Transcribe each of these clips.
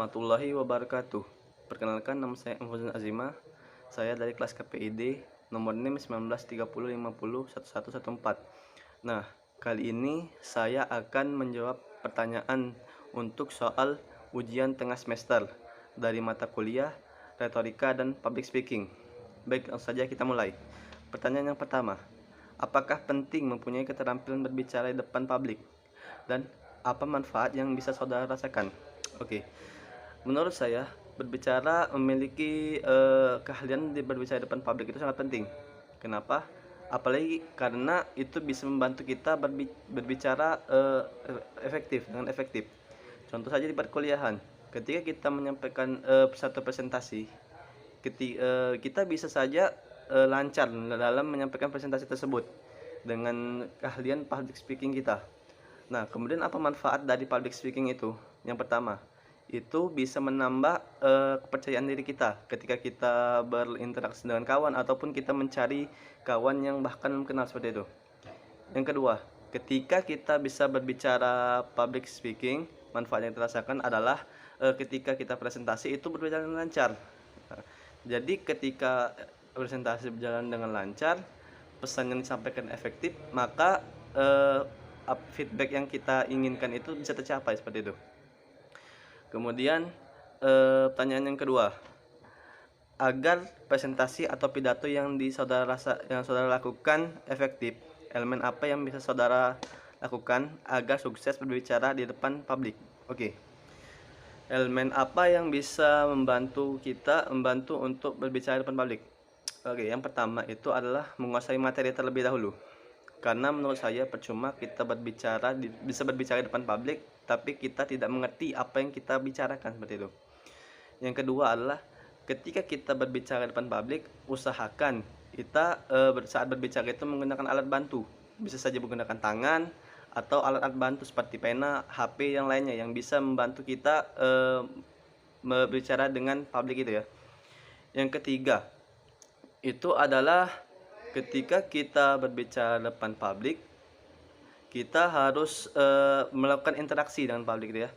warahmatullahi wabarakatuh. Perkenalkan, nama saya Emfuzun Azima. Saya dari kelas KPID, nomor NIM 1930501114. Nah, kali ini saya akan menjawab pertanyaan untuk soal ujian tengah semester dari mata kuliah retorika dan public speaking. Baik, langsung saja kita mulai. Pertanyaan yang pertama, apakah penting mempunyai keterampilan berbicara di depan publik? Dan apa manfaat yang bisa saudara rasakan? Oke, menurut saya berbicara memiliki keahlian di berbicara di depan publik itu sangat penting. Kenapa? Apalagi karena itu bisa membantu kita berbicara efektif dengan efektif. Contoh saja di perkuliahan, ketika kita menyampaikan satu presentasi, kita bisa saja lancar dalam menyampaikan presentasi tersebut dengan keahlian public speaking kita. Nah, kemudian apa manfaat dari public speaking itu? Yang pertama, itu bisa menambah kepercayaan diri kita ketika kita berinteraksi dengan kawan ataupun kita mencari kawan yang bahkan kenal seperti itu. Yang kedua, ketika kita bisa berbicara public speaking, manfaat yang dirasakan adalah ketika kita presentasi itu berjalan lancar. Nah, jadi ketika presentasi berjalan dengan lancar, pesan yang disampaikan efektif, maka feedback yang kita inginkan itu bisa tercapai seperti itu. Kemudian pertanyaan yang kedua, agar presentasi atau pidato yang saudara lakukan efektif, elemen apa yang bisa saudara lakukan agar sukses berbicara di depan publik? Oke. Elemen apa yang bisa membantu untuk berbicara di depan publik? Oke, yang pertama itu adalah menguasai materi terlebih dahulu. Karena menurut saya percuma kita bisa berbicara di depan publik tapi kita tidak mengerti apa yang kita bicarakan seperti itu. Yang kedua adalah ketika kita berbicara di depan publik, usahakan kita saat berbicara itu menggunakan alat bantu. Bisa saja menggunakan tangan atau alat-alat bantu seperti pena, HP yang lainnya yang bisa membantu kita berbicara dengan publik itu ya. Yang ketiga itu adalah ketika kita berbicara depan publik, kita harus melakukan interaksi dengan publik ya.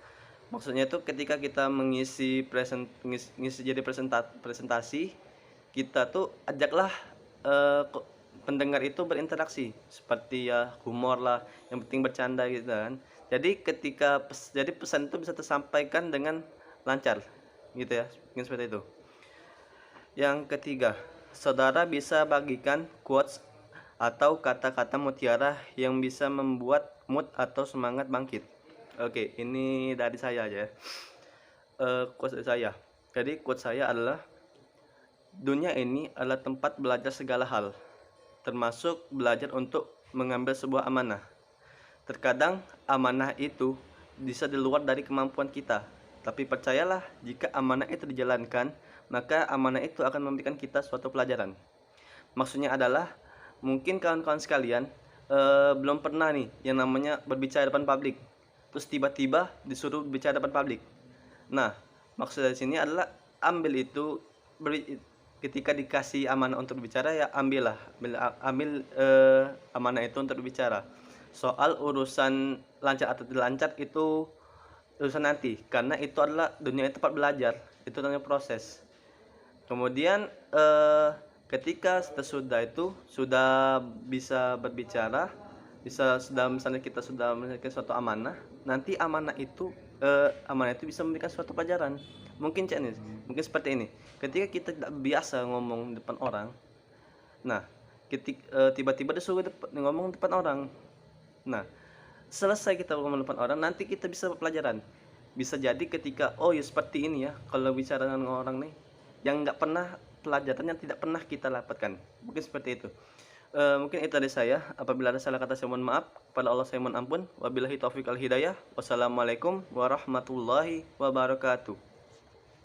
Maksudnya itu ketika kita mengisi jadi presentasi, kita tuh ajaklah pendengar itu berinteraksi, seperti ya humor lah, yang penting bercanda gitu kan. Jadi ketika pesan itu bisa tersampaikan dengan lancar gitu ya, mungkin seperti itu. Yang ketiga, saudara bisa bagikan quotes atau kata-kata mutiara yang bisa membuat mood atau semangat bangkit. Oke, ini dari saya aja. Quotes dari saya. Jadi quotes saya adalah, dunia ini adalah tempat belajar segala hal, termasuk belajar untuk mengambil sebuah amanah. Terkadang amanah itu bisa di luar dari kemampuan kita, tapi percayalah, jika amanah itu dijalankan, maka amanah itu akan memberikan kita suatu pelajaran. Maksudnya adalah, mungkin kawan-kawan sekalian belum pernah nih yang namanya berbicara depan publik, terus tiba-tiba disuruh bicara depan publik. Nah, maksud dari sini adalah ambil itu, ketika dikasih amanah untuk berbicara ya ambil amanah itu untuk berbicara. Soal urusan lancar atau tidak lancar itu urusan nanti, karena itu adalah dunia tempat belajar, itu namanya proses. Kemudian ketika sesudah itu sudah bisa berbicara, misalnya kita sudah memiliki suatu amanah, nanti amanah itu bisa memberikan suatu pelajaran. Mungkin seperti ini. Ketika kita tidak biasa ngomong depan orang, nah tiba-tiba disuruh ngomong depan orang, nah selesai kita ngomong depan orang, nanti kita bisa pelajaran. Bisa jadi ketika ya seperti ini ya kalau bicara dengan orang nih yang nggak pernah, pelajaran yang tidak pernah kita dapatkan. Mungkin seperti itu. Mungkin itu dari saya. Apabila ada salah kata saya mohon maaf. Kepada Allah saya mohon ampun. Wabillahi taufiq wal hidayah. Wassalamualaikum warahmatullahi wabarakatuh.